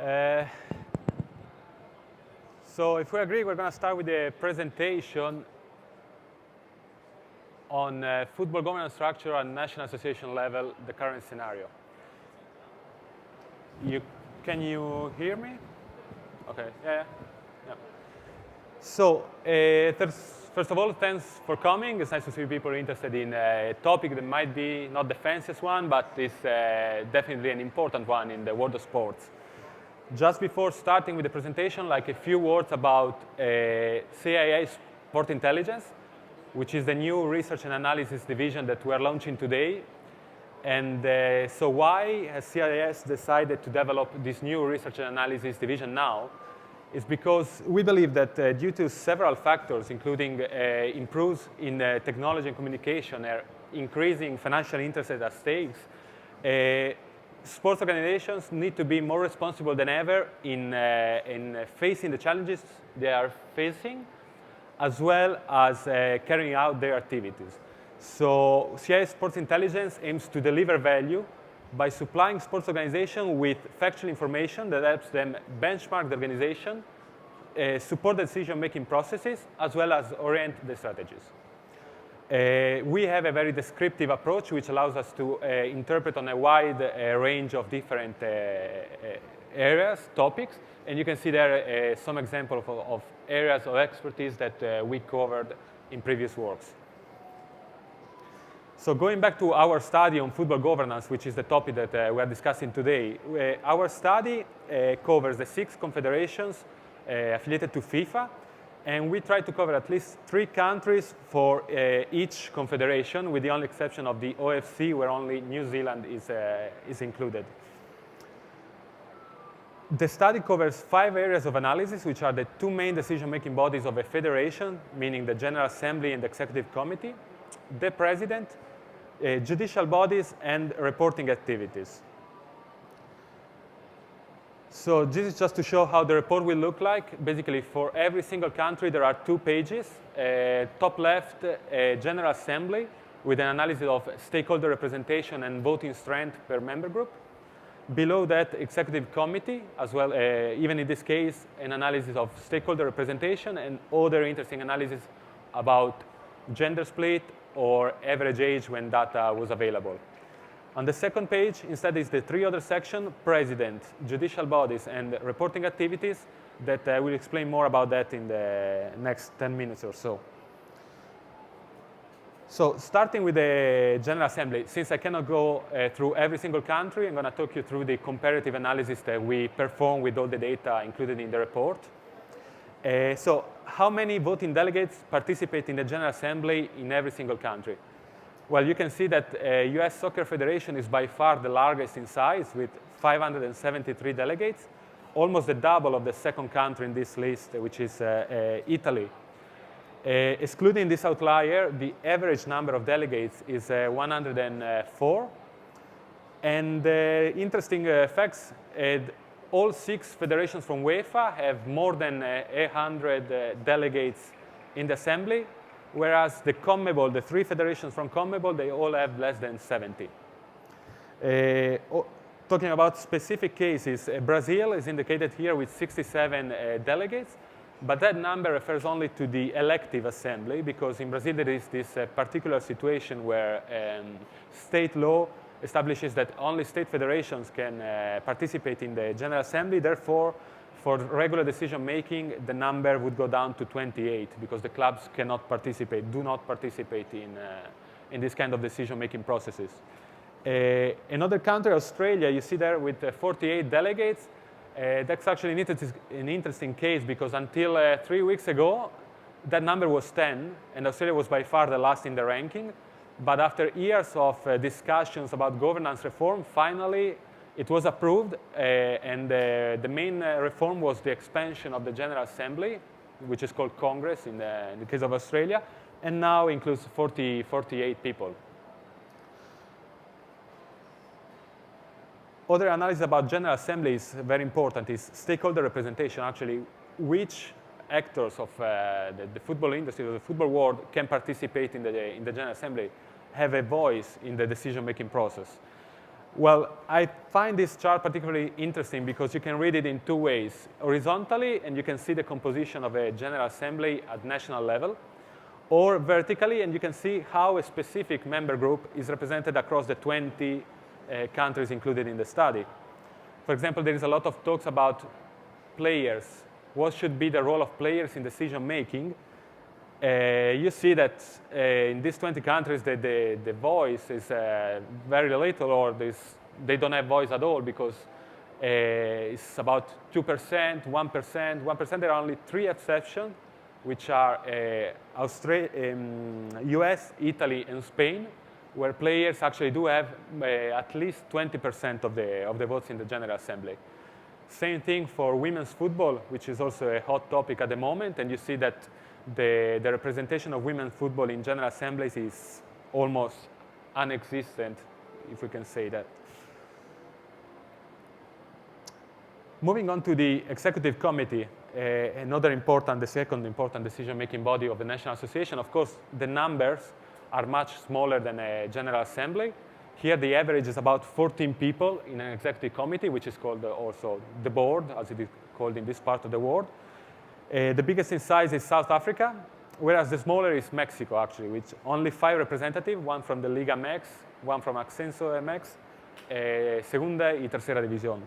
Uh, so if we agree, we're going to start with a presentation on football governance structure at national association level, the current scenario. Can you hear me? Okay, yeah. So first of all, thanks for coming. It's nice to see people interested in a topic that might be not the fanciest one, but is definitely an important one in the world of sports. Just before starting with the presentation, like a few words about CIA Sport Intelligence, which is the new research and analysis division that we're launching today. And so why has CIS decided to develop this new research and analysis division now? Is because we believe that due to several factors, including improves in technology and communication, increasing financial interest at stakes, sports organizations need to be more responsible than ever in facing the challenges they are facing, as well as carrying out their activities. So CIS Sports Intelligence aims to deliver value by supplying sports organizations with factual information that helps them benchmark the organization, support the decision-making processes, as well as orient the strategies. We have a very descriptive approach, which allows us to interpret on a wide range of different areas, topics, and you can see there some examples of areas of expertise that we covered in previous works. So going back to our study on football governance, which is the topic that we are discussing today, our study covers the 6 confederations affiliated to FIFA, and we try to cover at least 3 countries for each confederation, with the only exception of the OFC, where only New Zealand is included. The study covers 5 areas of analysis, which are the 2 main decision-making bodies of a federation, meaning the General Assembly and the Executive Committee, the President, judicial bodies, and reporting activities. So this is just to show how the report will look like. Basically, for every single country, there are 2 pages. Top left, General Assembly, with an analysis of stakeholder representation and voting strength per member group. Below that, Executive Committee, as well, even in this case, an analysis of stakeholder representation and other interesting analysis about gender split or average age when data was available. On the second page, instead, is the 3 other sections: President, judicial bodies, and reporting activities, that I will explain more about that in the next 10 minutes or so. So starting with the General Assembly, since I cannot go through every single country, I'm going to talk you through the comparative analysis that we perform with all the data included in the report. So how many voting delegates participate in the General Assembly in every single country? Well, you can see that US Soccer Federation is by far the largest in size, with 573 delegates, almost the double of the second country in this list, which is Italy. Excluding this outlier, the average number of delegates is 104. And interesting facts, all 6 federations from UEFA have more than 800 delegates in the assembly, whereas the CONMEBOL, the 3 federations from CONMEBOL, they all have less than 70. Talking about specific cases, Brazil is indicated here with 67 delegates, but that number refers only to the elective assembly, because in Brazil there is this particular situation where state law establishes that only state federations can participate in the General Assembly. Therefore, for regular decision-making, the number would go down to 28, because the clubs cannot participate, do not participate in this kind of decision-making processes. Another country, Australia, you see there with 48 delegates. That's actually an interesting case, because until 3 weeks ago, that number was 10, and Australia was by far the last in the ranking. But after years of discussions about governance reform, finally it was approved, and the main reform was the expansion of the General Assembly, which is called Congress in the case of Australia, and now includes 48 people. Other analysis about General Assembly is very important, is stakeholder representation, actually, which actors of the football industry or the football world can participate in the General Assembly, have a voice in the decision-making process. Well, I find this chart particularly interesting because you can read it in two ways. Horizontally, and you can see the composition of a General Assembly at national level, or vertically, and you can see how a specific member group is represented across the 20 countries included in the study. For example, there is a lot of talks about players. What should be the role of players in decision making? You see that in these 20 countries, the voice is very little, or they don't have voice at all because it's about 2%, 1%, 1%. There are only 3 exceptions, which are US, Italy, and Spain, where players actually do have at least 20% of the votes in the General Assembly. Same thing for women's football, which is also a hot topic at the moment, and you see that the representation of women's football in General Assemblies is almost non-existent, if we can say that. Moving on to the Executive Committee, the second important decision-making body of the National Association. Of course, the numbers are much smaller than a General Assembly. Here, the average is about 14 people in an Executive Committee, which is called also the board, as it is called in this part of the world. The biggest in size is South Africa, whereas the smaller is Mexico, actually, with only 5 representatives, one from the Liga MX, one from Ascenso MX, Segunda y Tercera División.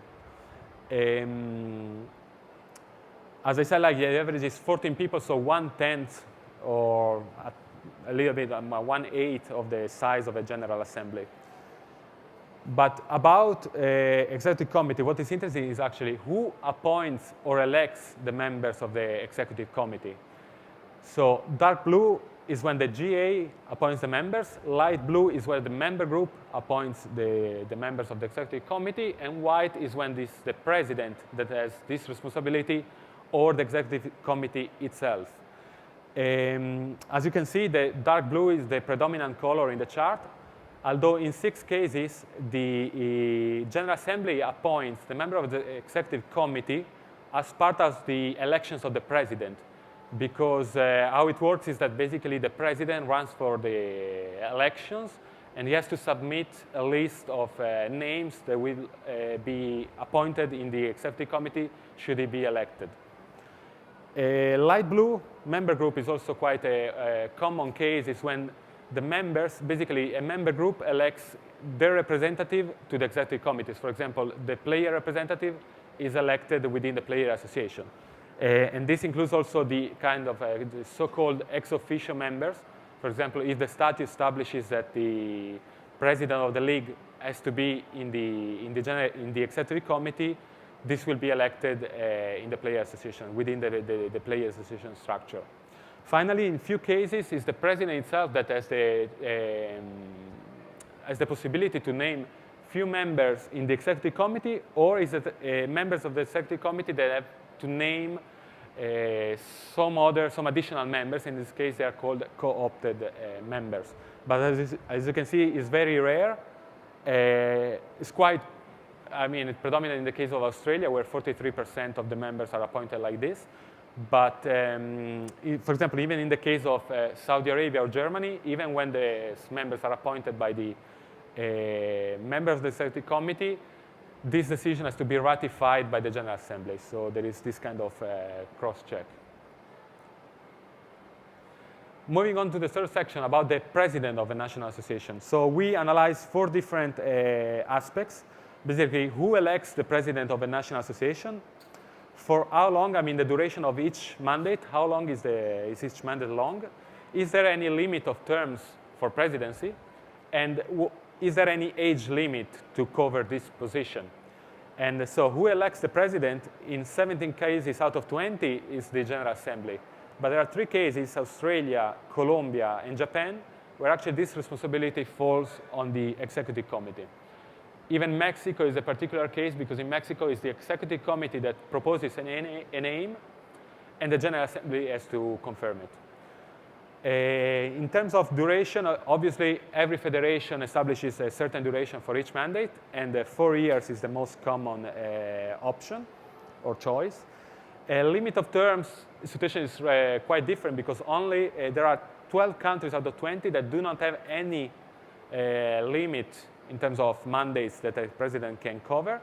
As I said, like, the average is 14 people, so 1/10 or a little bit 1/8 of the size of a General Assembly. But about Executive Committee, what is interesting is actually who appoints or elects the members of the Executive Committee. So dark blue is when the GA appoints the members, light blue is where the member group appoints the members of the Executive Committee, and white is when the president that has this responsibility or the Executive Committee itself. As you can see, the dark blue is the predominant color in the chart, although in 6 cases, the General Assembly appoints the member of the Executive Committee as part of the elections of the president. Because how it works is that basically the president runs for the elections, and he has to submit a list of names that will be appointed in the Executive Committee should he be elected. Light blue member group is also quite a common case. It's when the members, basically a member group elects their representative to the Executive Committees. For example, the player representative is elected within the player association. And this includes also the kind of the so-called ex officio members. For example, if the statute establishes that the president of the league has to be in the Executive Committee, this will be elected in the player association, within the player association structure. Finally, in few cases, it's the president itself that has the possibility to name few members in the Executive Committee, or is it members of the Executive Committee that have to name some additional members. In this case, they are called co-opted members. But as you can see, it's very rare. It's quite, it's predominant in the case of Australia, where 43% of the members are appointed like this. But for example, even in the case of Saudi Arabia or Germany, even when the members are appointed by the members of the Executive Committee, this decision has to be ratified by the General Assembly. So there is this kind of cross-check. Moving on to the third section about the president of a national association. So we analyze 4 different aspects. Basically, who elects the president of a national association? For how long, the duration of each mandate, how long is each mandate long? Is there any limit of terms for presidency? And is there any age limit to cover this position? And so who elects the president? In 17 cases out of 20 is the General Assembly. But there are 3 cases, Australia, Colombia, and Japan, where actually this responsibility falls on the Executive Committee. Even Mexico is a particular case, because in Mexico it's the Executive Committee that proposes a name, and the General Assembly has to confirm it. In terms of duration, obviously every federation establishes a certain duration for each mandate, and 4 years is the most common option or choice. A limit of terms situation is quite different, because only there are 12 countries out of 20 that do not have any limit in terms of mandates that a president can cover.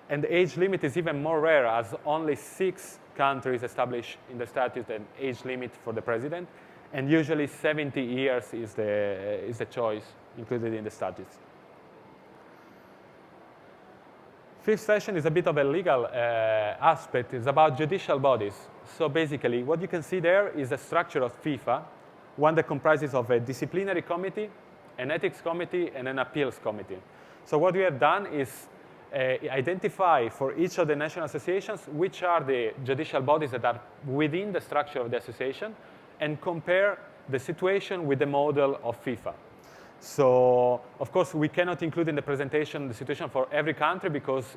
And the age limit is even more rare, as only 6 countries establish in the statute an age limit for the president. And usually 70 years is the choice included in the statutes. Fifth session is a bit of a legal aspect. It's about judicial bodies. So basically, what you can see there is the structure of FIFA, one that comprises of a disciplinary committee, an ethics committee, and an appeals committee. So what we have done is identify for each of the national associations which are the judicial bodies that are within the structure of the association, and compare the situation with the model of FIFA. So, of course, we cannot include in the presentation the situation for every country because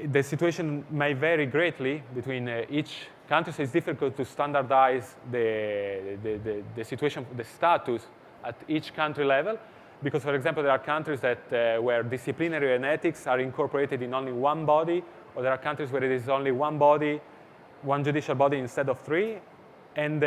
the situation may vary greatly between each country, so it's difficult to standardize the situation, the status at each country level. Because, for example, there are countries that where disciplinary and ethics are incorporated in only one body, or there are countries where it is only one body, one judicial body instead of 3. And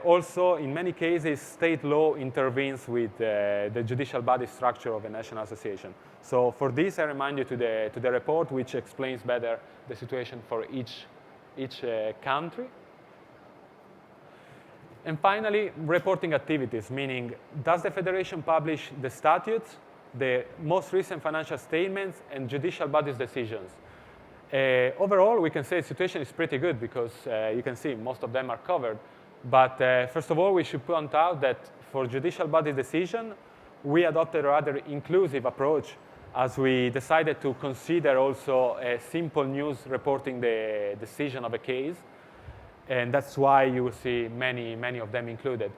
also, in many cases, state law intervenes with the judicial body structure of a national association. So for this, I remind you to the report, which explains better the situation for each country. And finally, reporting activities, meaning does the federation publish the statutes, the most recent financial statements, and judicial body's decisions? Overall, we can say the situation is pretty good because you can see most of them are covered. But first of all, we should point out that for judicial body decision, we adopted a rather inclusive approach as we decided to consider also a simple news reporting the decision of a case. And that's why you will see many of them included.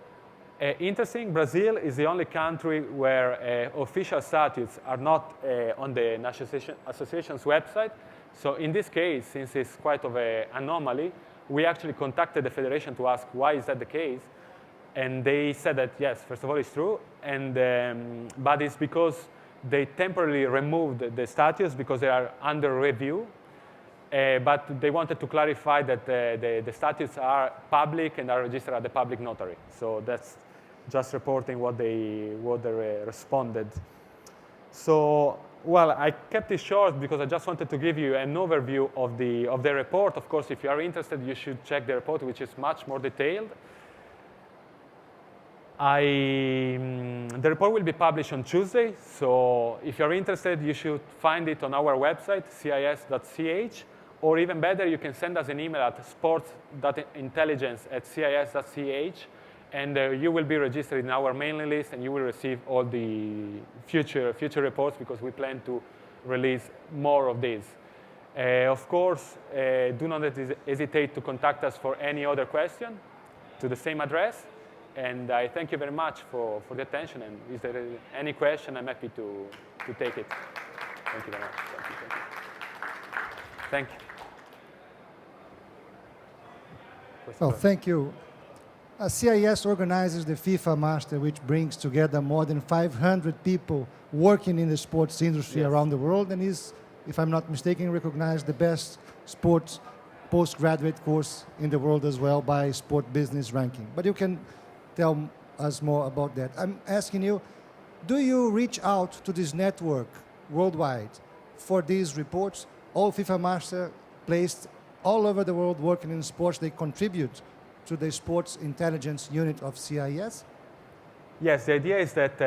Interesting, Brazil is the only country where official statutes are not on the National Association's website. So in this case, since it's quite of an anomaly, we actually contacted the federation to ask why is that the case. And they said that, yes, first of all, it's true. And, but it's because they temporarily removed the statutes because they are under review. But they wanted to clarify that the statutes are public and are registered at the public notary. So that's just reporting what they responded. So, well, I kept it short because I just wanted to give you an overview of the report. Of course, if you are interested, you should check the report, which is much more detailed. The report will be published on Tuesday. So if you're interested, you should find it on our website, cis.ch. Or even better, you can send us an email at sports.intelligence@cis.ch, and you will be registered in our mailing list, and you will receive all the future reports because we plan to release more of these. Of course, do not hesitate to contact us for any other question to the same address. And I thank you very much for the attention. And if there is any question, I'm happy to take it. Thank you very much. Thank you. Well, thank you. CIS organizes the FIFA Master, which brings together more than 500 people working in the sports industry around the world, and is, if I'm not mistaken, recognized the best sports postgraduate course in the world as well by Sport Business Ranking. But you can tell us more about that. I'm asking you, do you reach out to this network worldwide for these reports? All FIFA Master placed all over the world working in sports, they contribute to the sports intelligence unit of CIS? Yes, the idea is that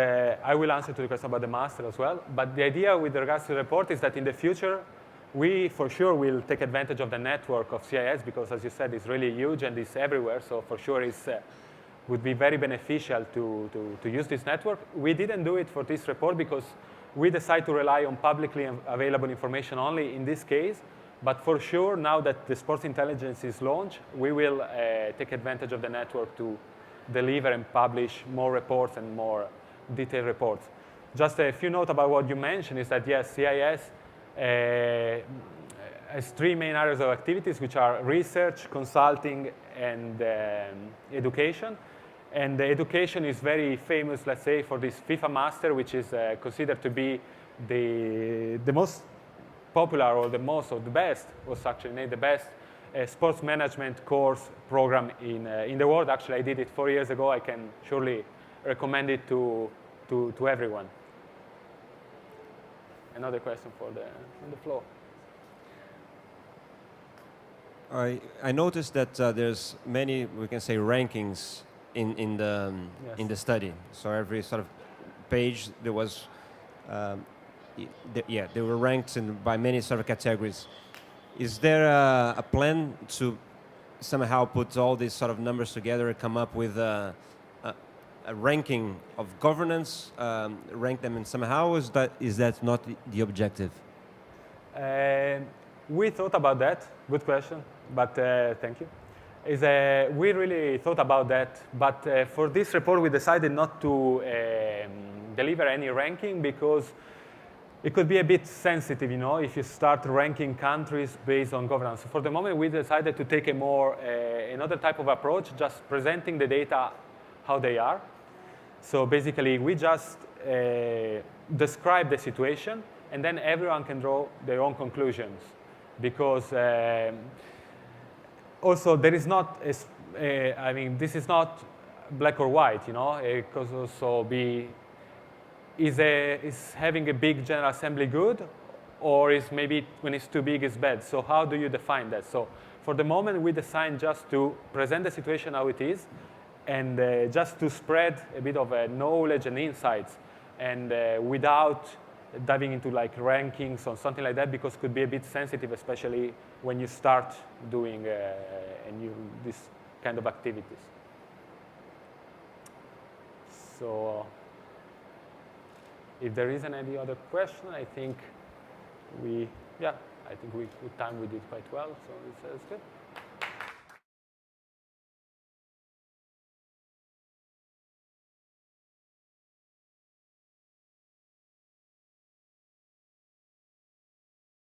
I will answer to the question about the master as well. But the idea with regards to the report is that in the future, we for sure will take advantage of the network of CIS because, as you said, it's really huge and it's everywhere. So for sure, it would be very beneficial to use this network. We didn't do it for this report because we decided to rely on publicly available information only in this case. But for sure, now that the sports intelligence is launched, we will take advantage of the network to deliver and publish more reports and more detailed reports. Just a few notes about what you mentioned is that, yes, CIS has 3 main areas of activities, which are research, consulting, and education. And the education is very famous, let's say, for this FIFA Master, which is considered to be the most popular or the most or the best, was actually named the best sports management course program in the world. Actually, I did it 4 years ago. I can surely recommend it to everyone. another question for on the floor. I noticed that there's many, we can say, rankings in the study. So every sort of page there was, they were ranked by many sort of categories. Is there a plan to somehow put all these sort of numbers together and come up with a ranking of governance, rank them in somehow? Is that not the objective? We thought about that. Good question, but thank you. We really thought about that, but for this report we decided not to deliver any ranking because it could be a bit sensitive, you know, if you start ranking countries based on governance. For the moment, we decided to take a more another type of approach, just presenting the data how they are. So basically, we just describe the situation, and then everyone can draw their own conclusions. Because also there is not, I mean, this is not black or white, you know. It could also be, is having a big General Assembly good, or is maybe when it's too big it's bad? So how do you define that? So for the moment, we decided just to present the situation how it is, and just to spread a bit of knowledge and insights, and without diving into like rankings or something like that, because it could be a bit sensitive, especially when you start doing this kind of activities. So if there isn't any other question, I think with time we did quite well, so it's good.